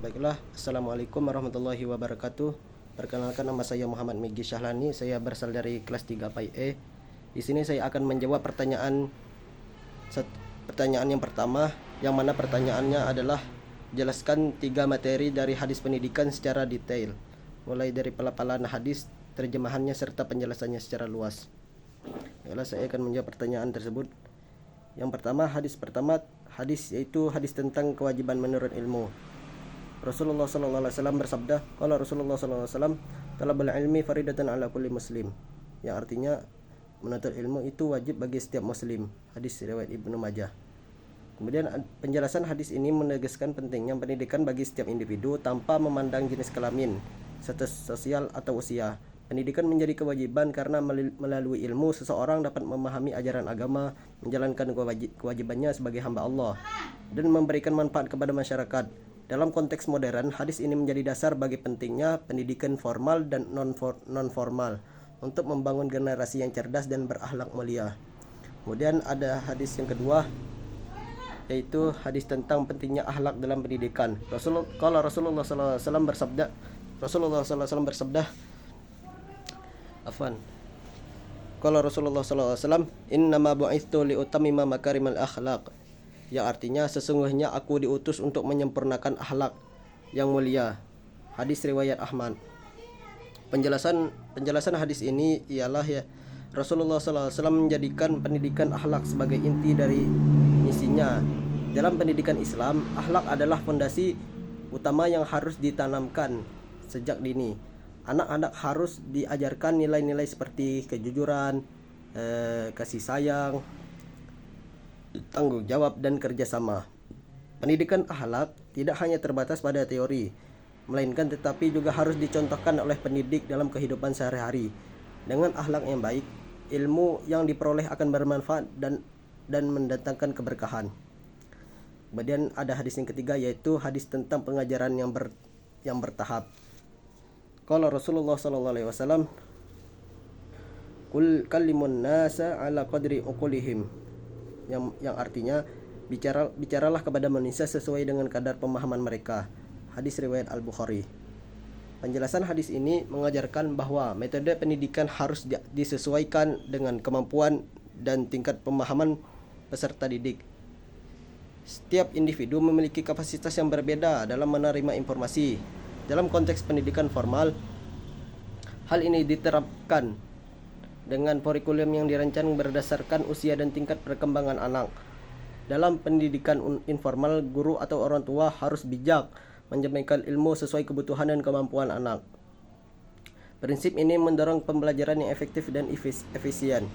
Baiklah, Assalamualaikum warahmatullahi wabarakatuh. Perkenalkan, nama saya Muhammad Migi Syahlani. Saya berasal dari kelas 3 PAI E. Di sini saya akan menjawab pertanyaan yang pertama, yang mana pertanyaannya adalah jelaskan 3 materi dari hadis pendidikan secara detail, mulai dari pelafalan hadis, terjemahannya serta penjelasannya secara luas. Baiklah, saya akan menjawab pertanyaan tersebut. Yang pertama, hadis yaitu hadis tentang kewajiban menurut ilmu. Rasulullah SAW bersabda, kalau Rasulullah SAW talabul ilmi faridatan ala kulli muslim, yang artinya menuntut ilmu itu wajib bagi setiap muslim. Hadis riwayat Ibnu Majah. Kemudian penjelasan hadis ini menegaskan pentingnya pendidikan bagi setiap individu tanpa memandang jenis kelamin, status sosial atau usia. Pendidikan menjadi kewajiban karena melalui ilmu seseorang dapat memahami ajaran agama, menjalankan kewajibannya sebagai hamba Allah, dan memberikan manfaat kepada masyarakat. Dalam konteks modern, hadis ini menjadi dasar bagi pentingnya pendidikan formal dan non-formal untuk membangun generasi yang cerdas dan berakhlak mulia. Kemudian ada hadis yang kedua, yaitu hadis tentang pentingnya akhlak dalam pendidikan. Rasulullah SAW bersabda, Kalau Rasulullah SAW, innama bu'ithu liutammima makarimal akhlaq, yang artinya sesungguhnya aku diutus untuk menyempurnakan akhlak yang mulia. Hadis riwayat Ahmad. Penjelasan hadis ini ialah Rasulullah SAW menjadikan pendidikan akhlak sebagai inti dari misinya. Dalam pendidikan Islam, akhlak adalah fondasi utama yang harus ditanamkan sejak dini. Anak-anak harus diajarkan nilai-nilai seperti kejujuran, kasih sayang, tanggung jawab, dan kerjasama. Pendidikan akhlak tidak hanya terbatas pada teori, melainkan tetapi juga harus dicontohkan oleh pendidik dalam kehidupan sehari-hari. Dengan akhlak yang baik, ilmu yang diperoleh akan bermanfaat dan mendatangkan keberkahan. Kemudian ada hadis yang ketiga, yaitu hadis tentang pengajaran yang bertahap. Qala Rasulullah SAW, Kul kallimun nasa ala qadri uqulihim, yang artinya bicaralah kepada manusia sesuai dengan kadar pemahaman mereka. Hadis riwayat Al-Bukhari. Penjelasan hadis ini mengajarkan bahwa metode pendidikan harus disesuaikan dengan kemampuan dan tingkat pemahaman peserta didik. Setiap individu memiliki kapasitas yang berbeda dalam menerima informasi. Dalam konteks pendidikan formal, hal ini diterapkan dengan kurikulum yang dirancang berdasarkan usia dan tingkat perkembangan anak. Dalam pendidikan informal, guru atau orang tua harus bijak menyampaikan ilmu sesuai kebutuhan dan kemampuan anak. Prinsip ini mendorong pembelajaran yang efektif dan efisien.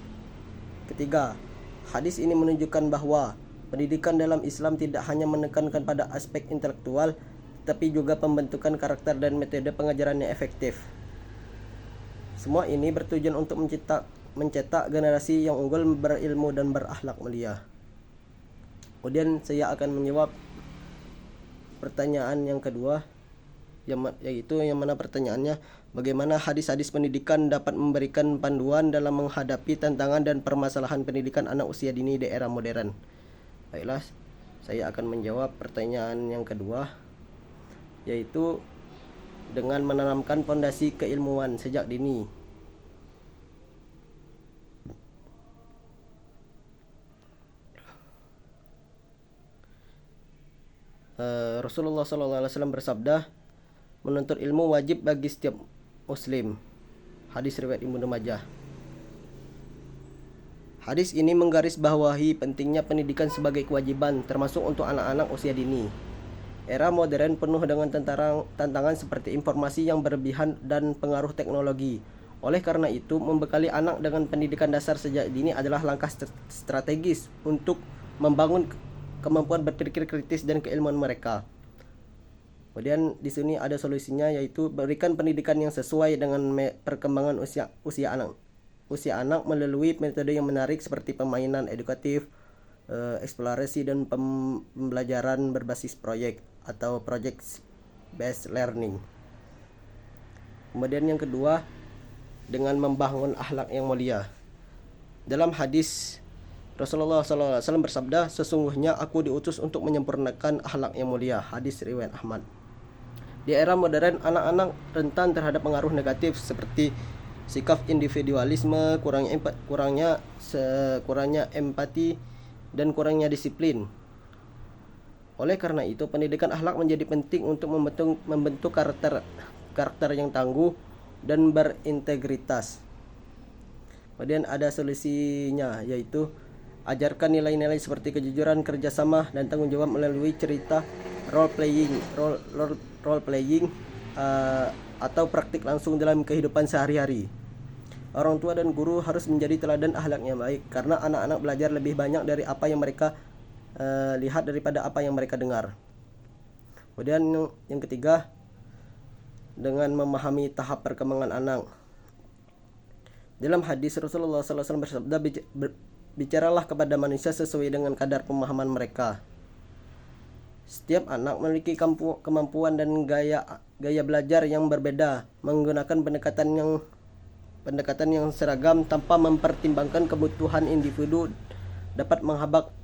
Ketiga, hadis ini menunjukkan bahwa pendidikan dalam Islam tidak hanya menekankan pada aspek intelektual, tapi juga pembentukan karakter dan metode pengajaran yang efektif. Semua ini bertujuan untuk mencetak generasi yang unggul, berilmu, dan berakhlak mulia. Kemudian saya akan menjawab pertanyaan yang kedua, yaitu yang mana pertanyaannya, bagaimana hadis-hadis pendidikan dapat memberikan panduan dalam menghadapi tantangan dan permasalahan pendidikan anak usia dini di era modern. Baiklah, saya akan menjawab pertanyaan yang kedua, yaitu dengan menanamkan fondasi keilmuan sejak dini. Rasulullah SAW bersabda, menuntut ilmu wajib bagi setiap muslim. Hadis riwayat Ibnu Majah. Hadis ini menggarisbawahi pentingnya pendidikan sebagai kewajiban, termasuk untuk anak-anak usia dini. Era modern penuh dengan tantangan seperti informasi yang berlebihan dan pengaruh teknologi. Oleh karena itu, membekali anak dengan pendidikan dasar sejak dini adalah langkah strategis untuk membangun kemampuan berpikir kritis dan keilmuan mereka. Kemudian di sini ada solusinya, yaitu berikan pendidikan yang sesuai dengan perkembangan usia anak melalui metode yang menarik seperti permainan edukatif, eksplorasi, dan pembelajaran berbasis proyek atau project based learning. Kemudian yang kedua, dengan membangun akhlak yang mulia. Dalam hadis, Rasulullah SAW bersabda, sesungguhnya aku diutus untuk menyempurnakan akhlak yang mulia. Hadis riwayat Ahmad. Di era modern, anak-anak rentan terhadap pengaruh negatif seperti sikap individualisme, kurangnya empati, dan kurangnya disiplin. Oleh karena itu, pendidikan akhlak menjadi penting untuk membentuk karakter yang tangguh dan berintegritas. Kemudian ada solusinya, yaitu ajarkan nilai-nilai seperti kejujuran, kerjasama, dan tanggung jawab melalui cerita role playing atau praktik langsung dalam kehidupan sehari-hari. Orang tua dan guru harus menjadi teladan akhlak yang baik, karena anak-anak belajar lebih banyak dari apa yang mereka lihat daripada apa yang mereka dengar. Kemudian yang ketiga, dengan memahami tahap perkembangan anak. Dalam hadis Rasulullah SAW bersabda, bicaralah kepada manusia sesuai dengan kadar pemahaman mereka. Setiap anak memiliki kemampuan dan gaya belajar yang berbeda, menggunakan pendekatan yang seragam tanpa mempertimbangkan kebutuhan individu dapat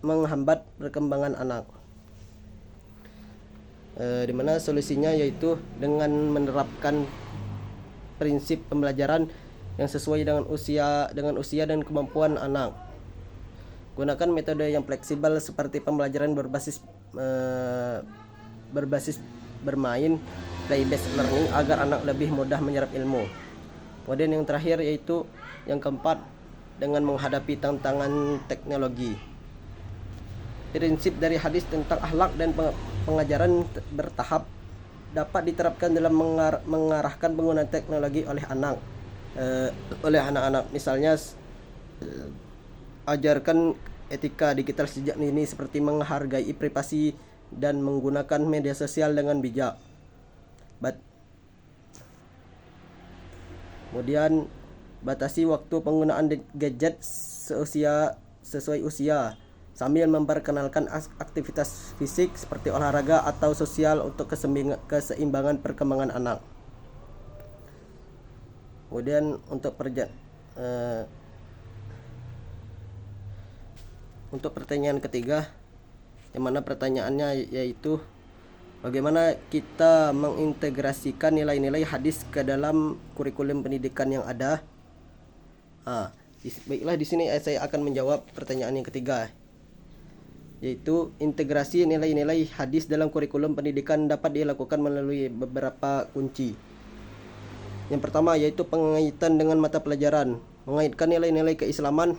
menghambat perkembangan anak. Di mana solusinya yaitu dengan menerapkan prinsip pembelajaran yang sesuai dengan usia dan kemampuan anak. Gunakan metode yang fleksibel seperti pembelajaran berbasis bermain, play-based learning, agar anak lebih mudah menyerap ilmu. Kemudian yang terakhir yaitu yang keempat, dengan menghadapi tantangan teknologi. Prinsip dari hadis tentang akhlak dan pengajaran bertahap dapat diterapkan dalam mengarahkan penggunaan teknologi oleh anak-anak. Misalnya ajarkan etika digital sejak dini seperti menghargai privasi dan menggunakan media sosial dengan bijak. Kemudian batasi waktu penggunaan gadget sesuai usia, sambil memperkenalkan aktivitas fisik seperti olahraga atau sosial untuk keseimbangan perkembangan anak. Kemudian untuk pertanyaan ketiga, yang mana pertanyaannya yaitu bagaimana kita mengintegrasikan nilai-nilai hadis ke dalam kurikulum pendidikan yang ada. Baiklah, di sini saya akan menjawab pertanyaan yang ketiga, yaitu integrasi nilai-nilai hadis dalam kurikulum pendidikan dapat dilakukan melalui beberapa kunci. Yang pertama yaitu pengaitan dengan mata pelajaran, mengaitkan nilai-nilai keislaman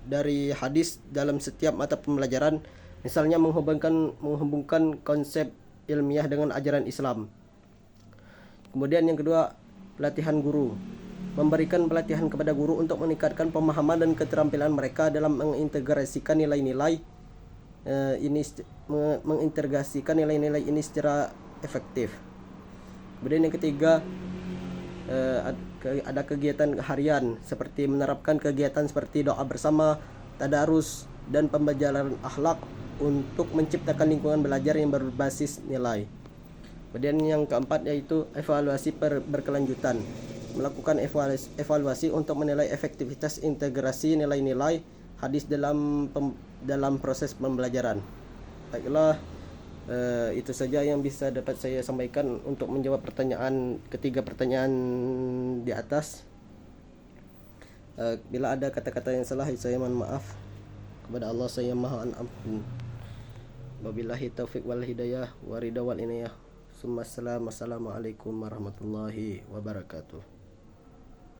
dari hadis dalam setiap mata pembelajaran, misalnya menghubungkan konsep ilmiah dengan ajaran Islam. Kemudian yang kedua, pelatihan guru, memberikan pelatihan kepada guru untuk meningkatkan pemahaman dan keterampilan mereka dalam mengintegrasikan nilai-nilai ini secara efektif. Kemudian yang ketiga, ada kegiatan harian seperti menerapkan kegiatan seperti doa bersama, tadarus, dan pembelajaran akhlak untuk menciptakan lingkungan belajar yang berbasis nilai. Kemudian yang keempat yaitu evaluasi berkelanjutan, melakukan evaluasi untuk menilai efektivitas integrasi nilai-nilai hadis dalam proses pembelajaran. Baiklah, itu saja yang bisa dapat saya sampaikan untuk menjawab ketiga pertanyaan di atas. Bila ada kata-kata yang salah, saya mohon maaf. Kepada Allah saya mohon ampun. Wabillahi taufiq wal hidayah wa ridha wal inayah. Assalamualaikum warahmatullahi wabarakatuh.